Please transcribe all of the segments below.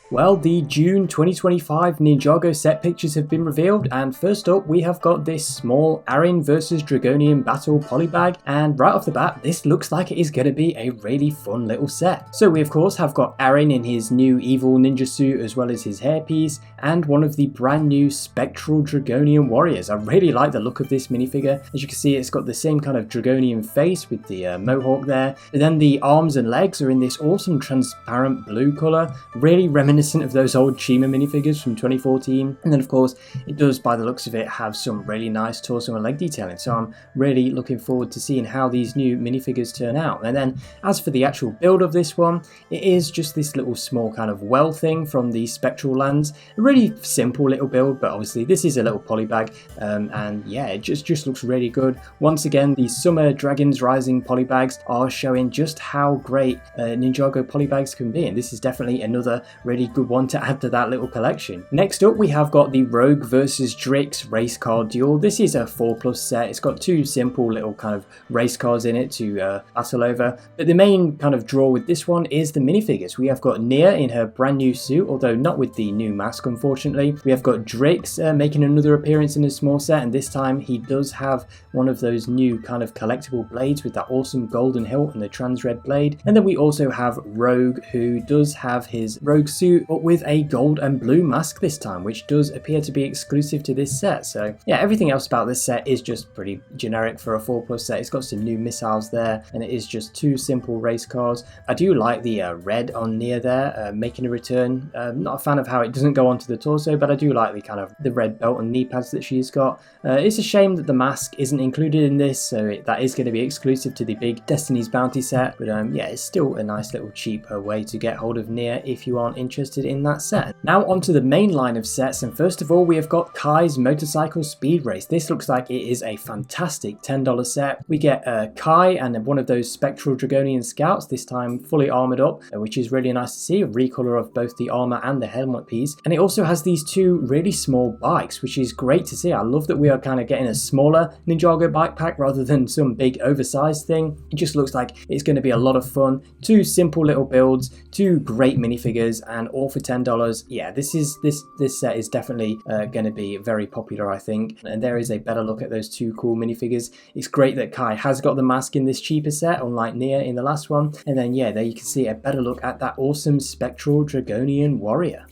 Well, the June 2025 Ninjago set pictures have been revealed, and first up we have got this small Aarin versus Dragonium battle polybag, and right off the bat this looks like it is going to be a really fun little set. So we of course have got Aarin in his new evil ninja suit as well as his hairpiece, and one of the brand new spectral Dragonium warriors. I really like the look of this minifigure. As you can see, it's got the same kind of Dragonium face with the mohawk there, and then the arms and legs are in this awesome transparent blue colour, really reminiscent of those old Chima minifigures from 2014. And then of course it does, by the looks of it, have some really nice torso and leg detailing, so I'm really looking forward to seeing how these new minifigures turn out. And then as for the actual build of this one, it is just this little small kind of well thing from the Spectral Lands. A really simple little build, but obviously this is a little polybag, and yeah, it just looks really good. Once again, the Summer Dragons Rising polybags are showing just how great Ninjago polybags can be, and this is definitely another really good one to add to that little collection. Next up we have got the Rogue versus Drix race card duel. This is a 4+ set. It's got two simple little kind of race cards in it to battle over, but the main kind of draw with this one is the minifigures. We have got Nia in her brand new suit, although not with the new mask unfortunately. We have got Drix making another appearance in a small set, and this time he does have one of those new kind of collectible blades with that awesome golden hilt and the trans red blade. And then we also have Rogue, who does have his Rogue suit but with a gold and blue mask this time, which does appear to be exclusive to this set. So yeah, everything else about this set is just pretty generic for a 4+ set. It's got some new missiles there, and it is just two simple race cars. I do like the red on Nia there, making a return. Not a fan of how it doesn't go onto the torso, but I do like the kind of the red belt and knee pads that she's got. It's a shame that the mask isn't included in this, so that is going to be exclusive to the big Destiny's Bounty set, but yeah, it's still a nice little cheap way to get hold of Nia if you aren't interested in that set. Now onto the main line of sets, and first of all we have got Kai's Motorcycle Speed Race. This looks like it is a fantastic $10 set. We get Kai and one of those Spectral Dragonian Scouts, this time fully armoured up, which is really nice to see, a recolor of both the armour and the helmet piece. And it also has these two really small bikes, which is great to see. I love that we are kind of getting a smaller Ninjago bike pack rather than some big oversized thing. It just looks like it's going to be a lot of fun. Two simple little builds, two great minifigures, and all for $10. Yeah, this set is definitely going to be very popular, I think. And there is a better look at those two cool minifigures. It's great that Kai has got the mask in this cheaper set, unlike Nia in the last one. And then yeah, there you can see a better look at that awesome Spectral Dragonian warrior.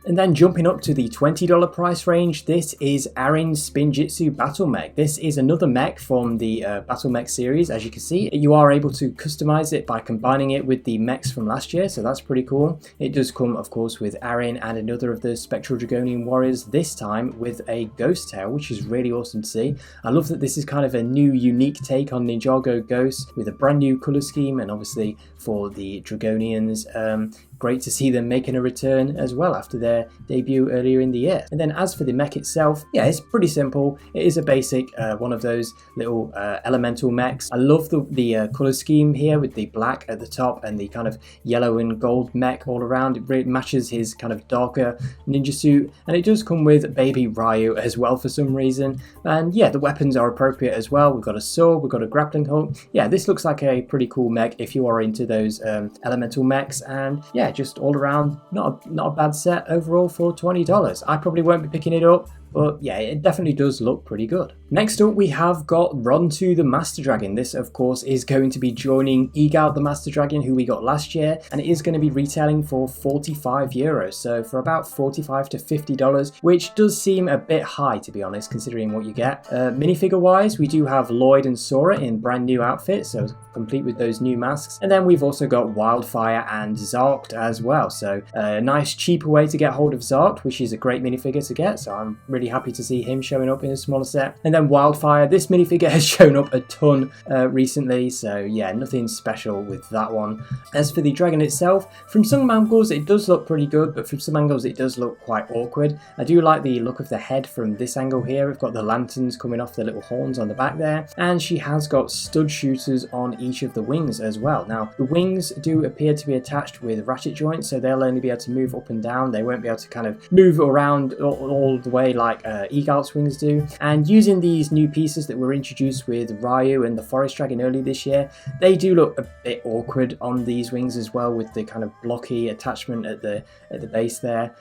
And then jumping up to the $20 price range, this is Aarin's Spinjitzu Battlemech. This is another mech from the Battlemech series. As you can see, you are able to customize it by combining it with the mechs from last year, so that's pretty cool. It does come, of course, with Aarin and another of the Spectral Dragonian warriors, this time with a ghost tail, which is really awesome to see. I love that this is kind of a new, unique take on Ninjago ghosts with a brand new color scheme, and obviously for the Dragonians, great to see them making a return as well after their debut earlier in the year. And then as for the mech itself, yeah, it's pretty simple. It is a basic one of those little elemental mechs. I love the color scheme here with the black at the top and the kind of yellow and gold mech all around. It really matches his kind of darker ninja suit, and it does come with baby Ryu as well for some reason. And yeah, the weapons are appropriate as well. We've got a sword, we've got a grappling hook. Yeah, this looks like a pretty cool mech if you are into those elemental mechs. And yeah, just all around not a bad set overall for $20. I probably won't be picking it up, but yeah, it definitely does look pretty good. Next up we have got Rontu the Master Dragon. This of course is going to be joining Egal the Master Dragon, who we got last year, and it is going to be retailing for €45, so for about $45 to $50, which does seem a bit high to be honest considering what you get. Minifigure wise, we do have Lloyd and Sora in brand new outfits, so complete with those new masks, and then we've also got Wildfire and Zarked as well, so a nice cheaper way to get hold of Zarked, which is a great minifigure to get, so I'm really happy to see him showing up in a smaller set. And then Wildfire, this minifigure has shown up a ton recently, so yeah, nothing special with that one. As for the dragon itself, from some angles it does look pretty good, but from some angles it does look quite awkward. I do like the look of the head from this angle here. We've got the lanterns coming off the little horns on the back there, and she has got stud shooters on each of the wings as well. Now the wings do appear to be attached with ratchet joints, so they'll only be able to move up and down. They won't be able to kind of move around all the way like like Egal's wings do. And using these new pieces that were introduced with Ryu and the Forest Dragon early this year, they do look a bit awkward on these wings as well, with the kind of blocky attachment at the base there.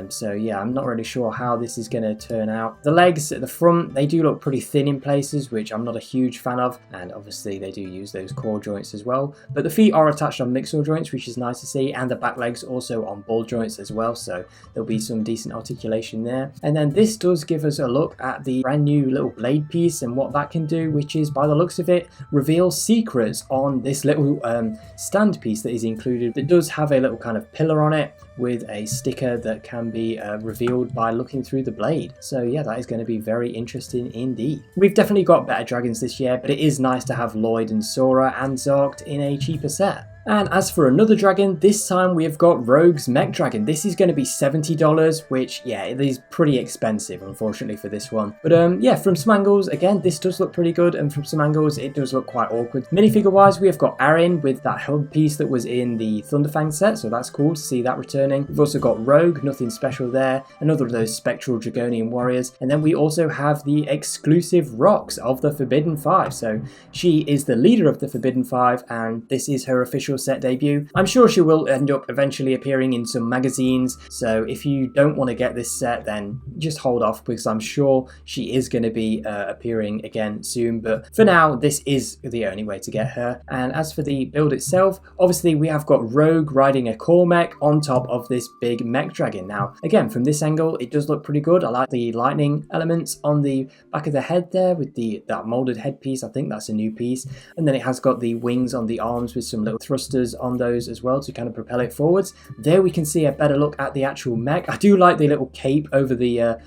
So yeah, I'm not really sure how this is going to turn out. The legs at the front, they do look pretty thin in places, which I'm not a huge fan of, and obviously they do use those core joints as well. But the feet are attached on mixel joints, which is nice to see, and the back legs also on ball joints as well, so there'll be some decent articulation there. And then this does give us a look at the brand new little blade piece and what that can do, which is, by the looks of it, reveal secrets on this little stand piece that is included. It does have a little kind of pillar on it with a sticker that can be revealed by looking through the blade. So yeah, that is going to be very interesting indeed. We've definitely got better dragons this year, but it is nice to have Lloyd and Sora and Zarked in a cheaper set. And as for another dragon, this time we have got Rogue's Mech Dragon. This is going to be $70, which, yeah, it is pretty expensive, unfortunately, for this one. But yeah, from some angles, again, this does look pretty good, and from some angles, it does look quite awkward. Minifigure-wise, we have got Aarin with that hub piece that was in the Thunderfang set, so that's cool to see that returning. We've also got Rogue, nothing special there, another of those spectral Dragonium warriors, and then we also have the exclusive Rocks of the Forbidden Five. So she is the leader of the Forbidden Five, and this is her official set debut. I'm sure she will end up eventually appearing in some magazines, so if you don't want to get this set, then just hold off, because I'm sure she is going to be appearing again soon. But for now, this is the only way to get her. And as for the build itself, obviously we have got Rogue riding a core mech on top of this big mech dragon. Now again, from this angle, it does look pretty good. I like the lightning elements on the back of the head there with that molded headpiece. I think that's a new piece. And then it has got the wings on the arms with some little thrusters on those as well to kind of propel it forwards. There we can see a better look at the actual mech. I do like the little cape over the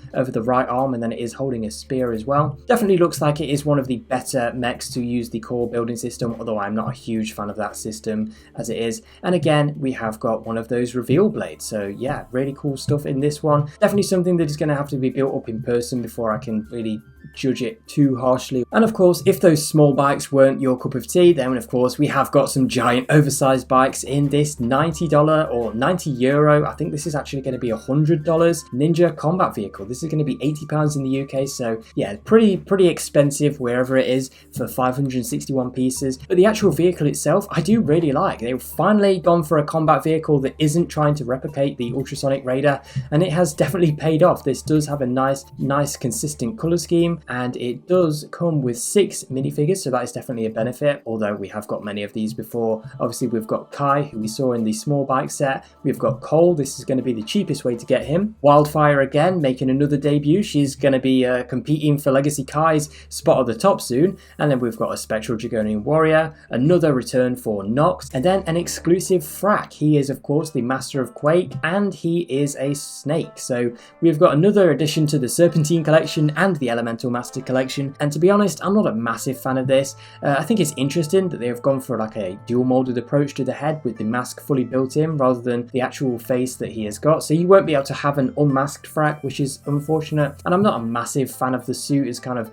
right arm, and then it is holding a spear as well. Definitely looks like it is one of the better mechs to use the core building system, although I'm not a huge fan of that system as it is. And again, we have got one of those reveal blades. So yeah, really cool stuff in this one. Definitely something that is going to have to be built up in person before I can really judge it too harshly. And of course, if those small bikes weren't your cup of tea, then of course we have got some giant oversized bikes in this $90 or €90. I think this is actually going to be $100 Ninja combat vehicle. This is going to be £80 in the UK, so yeah, pretty expensive wherever it is for 561 pieces. But the actual vehicle itself, I do really like. They've finally gone for a combat vehicle that isn't trying to replicate the Ultrasonic Raider, and it has definitely paid off. This does have a nice consistent color scheme, and it does come with 6 minifigures, so that is definitely a benefit, although we have got many of these before. Obviously we've got Kai, who we saw in the small bike set. We've got Cole, this is going to be the cheapest way to get him. Wildfire again, making another debut. She's going to be competing for Legacy Kai's spot at the top soon. And then we've got a Spectral Dragonian Warrior, another return for Nox, and then an exclusive Frack. He is of course the Master of Quake, and he is a snake. So we've got another addition to the Serpentine collection and the Elemental Master collection, and to be honest, I'm not a massive fan of this. I think it's interesting that they've gone for like a dual molded approach to the head with the mask fully built in rather than the actual face that he has got, so you won't be able to have an unmasked Frack, which is unfortunate. And I'm not a massive fan of the suit. It's kind of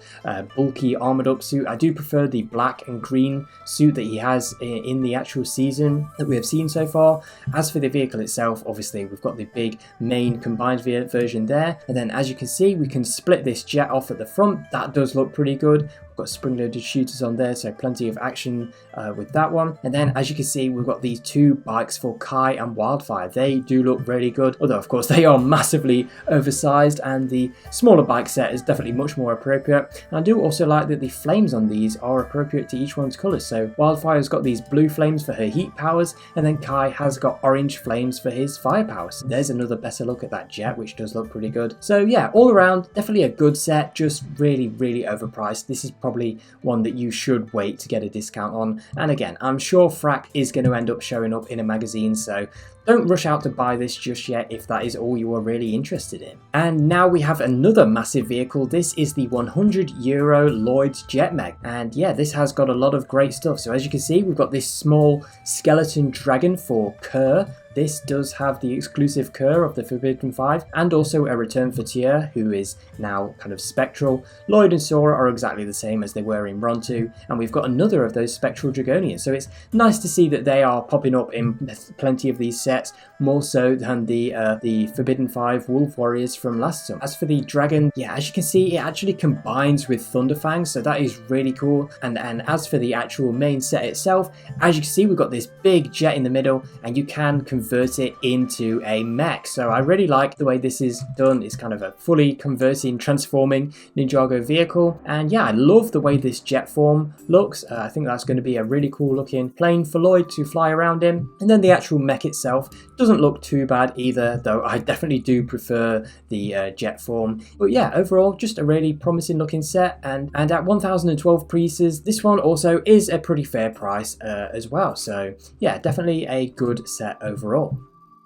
bulky armored up suit. I do prefer the black and green suit that he has in the actual season that we have seen so far. As for the vehicle itself, obviously we've got the big main combined version there, and then as you can see, we can split this jet off at the front. That does look pretty good. We've got spring-loaded shooters on there, so plenty of action with that one. And then as you can see, we've got these 2 bikes for Kai and Wildfire. They do look really good, although of course they are massively oversized, and the smaller bike set is definitely much more appropriate. And I do also like that the flames on these are appropriate to each one's colours. So Wildfire's got these blue flames for her heat powers, and then Kai has got orange flames for his fire powers. So there's another better look at that jet, which does look pretty good. So yeah, all around, definitely a good set, just really overpriced. This is probably one that you should wait to get a discount on. And again, I'm sure Frack is going to end up showing up in a magazine, so don't rush out to buy this just yet if that is all you are really interested in. And now we have another massive vehicle. This is the €100 Lloyds Jet Mech, and yeah, this has got a lot of great stuff. So as you can see, we've got this small skeleton dragon for Kerr, this does have the exclusive Kerr of the Forbidden Five, and also a return for Tier, who is now kind of spectral. Lloyd and Sora are exactly the same as they were in Ronto, and we've got another of those spectral Dragonians, so it's nice to see that they are popping up in plenty of these sets, more so than the Forbidden Five Wolf Warriors from last summer. As for the dragon, yeah, as you can see, it actually combines with Thunderfang, so that is really cool. And as for the actual main set itself, as you can see, we've got this big jet in the middle, and you can convert it into a mech. So I really like the way this is done. It's kind of a fully converting, transforming Ninjago vehicle. And yeah, I love the way this jet form looks. I think that's going to be a really cool looking plane for Lloyd to fly around in. And then the actual mech itself doesn't look too bad either, though I definitely do prefer the jet form. But yeah, overall, just a really promising looking set. And at 1012 pieces, this one also is a pretty fair price as well. So yeah, definitely a good set overall.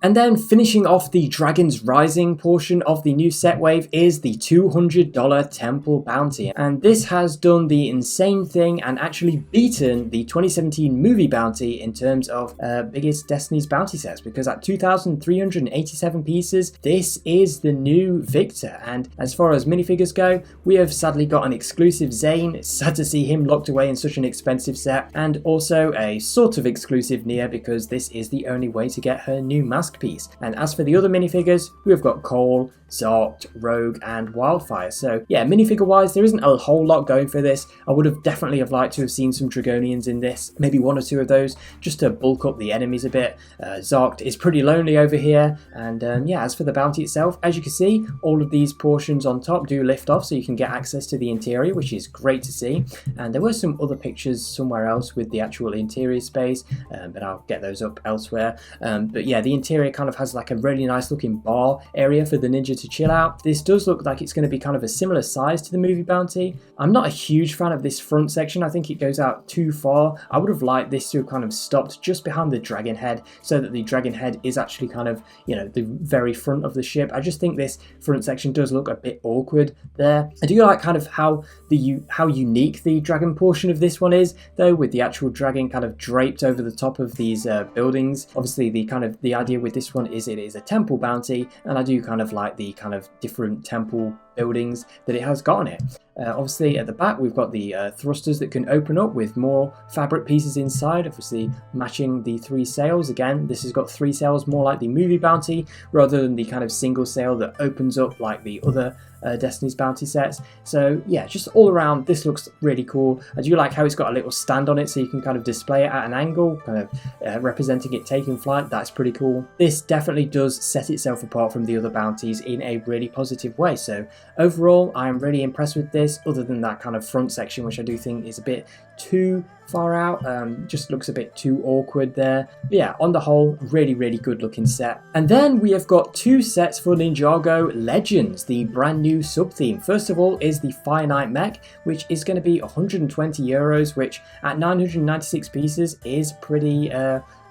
And then finishing off the Dragons Rising portion of the new set wave is the $200 Temple Bounty. And this has done the insane thing and actually beaten the 2017 movie bounty in terms of biggest Destiny's bounty sets, because at 2,387 pieces, this is the new victor. And as far as minifigures go, we have sadly got an exclusive Zane. It's sad to see him locked away in such an expensive set, and also a sort of exclusive Nia, because this is the only way to get her new mask piece. And as for the other minifigures, we've got Cole, Zoct, Rogue, and Wildfire. So yeah, minifigure wise, there isn't a whole lot going for this. I would have definitely liked to have seen some Dragonians in this, maybe one or two of those, just to bulk up the enemies a bit. Zoct is pretty lonely over here, and yeah, as for the bounty itself, as you can see, all of these portions on top do lift off, so you can get access to the interior, which is great to see. And there were some other pictures somewhere else with the actual interior space, but I'll get those up elsewhere. But yeah, the interior kind of has like a really nice looking bar area for the ninja to chill out. This does look like it's going to be kind of a similar size to the movie bounty. I'm not a huge fan of this front section. I think it goes out too far. I would have liked this to have kind of stopped just behind the dragon head, so that the dragon head is actually kind of, you know, the very front of the ship. I just think this front section does look a bit awkward there. I do like kind of how unique the dragon portion of this one is, though, with the actual dragon kind of draped over the top of these buildings. Obviously, the idea with this one is it is a temple bounty, and I do kind of like the kind of different temple buildings that it has got on it. Obviously at the back we've got the thrusters that can open up with more fabric pieces inside, obviously matching the 3 sails. Again, this has got 3 sails, more like the movie bounty rather than the kind of single sail that opens up like the other Destiny's bounty sets. So yeah, just all around this looks really cool. I do like how it's got a little stand on it, so you can kind of display it at an angle, kind of representing it taking flight. That's pretty cool. This definitely does set itself apart from the other bounties in a really positive way. So overall, I am really impressed with this, other than that kind of front section, which I do think is a bit too far out, just looks a bit too awkward there. But yeah, on the whole, really good looking set. And then we have got 2 sets for Ninjago Legends, the brand new sub-theme. First of all is the Finite Mech, which is going to be 120 euros, which at 996 pieces is pretty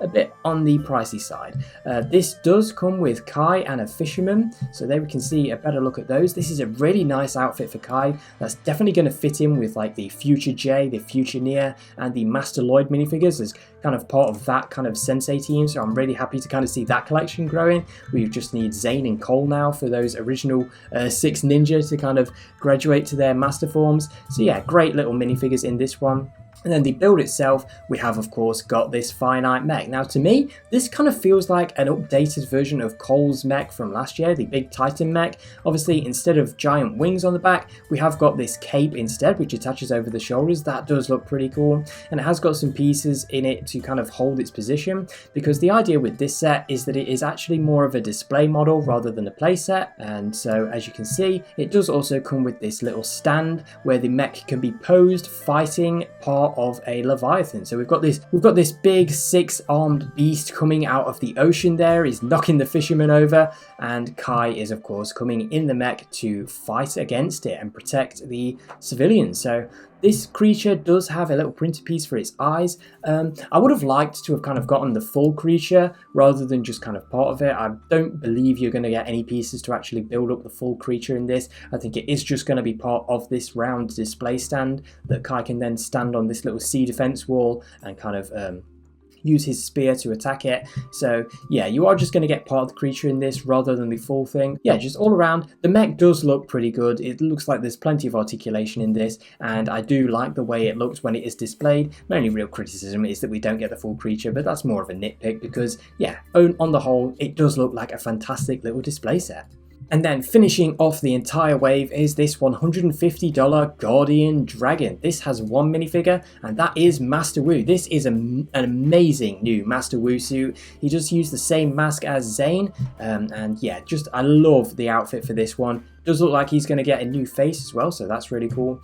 a bit on the pricey side. This does come with Kai and a fisherman, so there we can see a better look at those. This is a really nice outfit for Kai. That's definitely going to fit in with like the Future J, the Future Nia, and the Master Lloyd minifigures as kind of part of that kind of Sensei team. So I'm really happy to kind of see that collection growing. We just need Zane and Cole now for those original 6 ninja to kind of graduate to their master forms. So yeah, great little minifigures in this one. And then the build itself, we have of course got this Finite Mech. Now to me, this kind of feels like an updated version of Cole's mech from last year, the big Titan mech. Obviously, instead of giant wings on the back, we have got this cape instead, which attaches over the shoulders. That does look pretty cool. And it has got some pieces in it to kind of hold its position, because the idea with this set is that it is actually more of a display model rather than a play set. And so as you can see, it does also come with this little stand where the mech can be posed fighting part of a Leviathan. So we've got this big 6-armed beast coming out of the ocean there. He's knocking the fisherman over, and Kai is of course coming in the mech to fight against it and protect the civilians. So this creature does have a little printer piece for its eyes. I would have liked to have kind of gotten the full creature rather than just kind of part of it. I don't believe you're going to get any pieces to actually build up the full creature in this. I think it is just going to be part of this round display stand that Kai can then stand on this little sea defense wall and kind of use his spear to attack it. So yeah, you are just going to get part of the creature in this rather than the full thing. Yeah, just all around, the mech does look pretty good. It looks like there's plenty of articulation in this, and I do like the way it looks when it is displayed. My only real criticism is that we don't get the full creature, but that's more of a nitpick because, yeah, on the whole, it does look like a fantastic little display set. And then finishing off the entire wave is this $150 Guardian Dragon. This has one minifigure, and that is Master Wu. This is an amazing new Master Wu suit. He just used the same mask as Zane, and yeah, just I love the outfit for this one. Does look like he's going to get a new face as well, so that's really cool.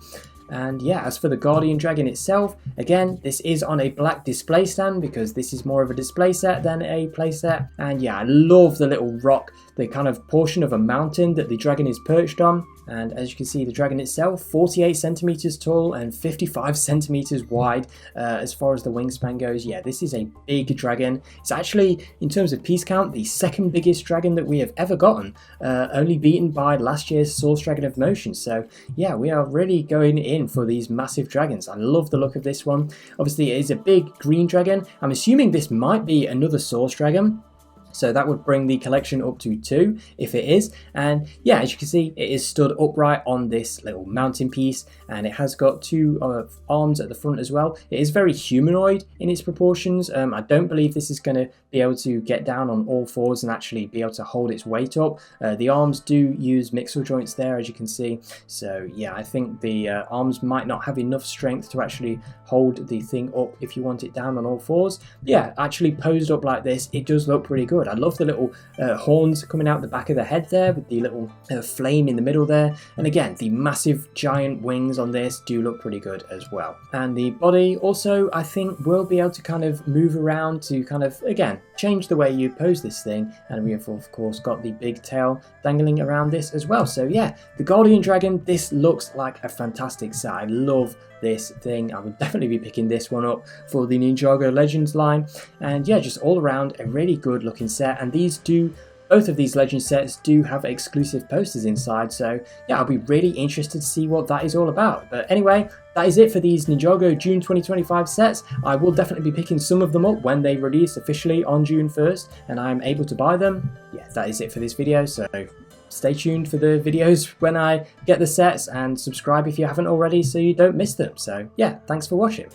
And yeah, as for the Guardian Dragon itself, again, this is on a black display stand because this is more of a display set than a play set. And yeah, I love the little rock, the kind of portion of a mountain that the dragon is perched on. And as you can see, the dragon itself, 48 centimeters tall and 55 centimeters wide as far as the wingspan goes. Yeah, this is a big dragon. It's actually, in terms of piece count, the second biggest dragon that we have ever gotten, only beaten by last year's Source Dragon of Motion. So yeah, we are really going in for these massive dragons. I love the look of this one. Obviously, it is a big green dragon. I'm assuming this might be another Source Dragon. So that would bring the collection up to 2 if it is. And yeah, as you can see, it is stood upright on this little mountain piece, and it has got 2 arms at the front as well. It is very humanoid in its proportions. I don't believe this is going to be able to get down on all fours and actually be able to hold its weight up. The arms do use mixel joints there, as you can see. So yeah, I think the arms might not have enough strength to actually hold the thing up if you want it down on all fours. Yeah, actually posed up like this, it does look pretty good. I love the little horns coming out the back of the head there with the little flame in the middle there. And again, the massive giant wings on this do look pretty good as well. And the body also, I think, will be able to kind of move around to kind of, again, change the way you pose this thing. And we have, of course, got the big tail dangling around this as well. So yeah, the Guardian Dragon, this looks like a fantastic set. I love this thing. I would definitely be picking this one up for the Ninjago Legends line. And yeah, just all around a really good looking set. And both of these Legend sets do have exclusive posters inside, so yeah, I'll be really interested to see what that is all about. But anyway, that is it for these Ninjago June 2025 sets. I will definitely be picking some of them up when they release officially on June 1st and I'm able to buy them. Yeah, that is it for this video, so stay tuned for the videos when I get the sets, and subscribe if you haven't already so you don't miss them. So yeah, thanks for watching.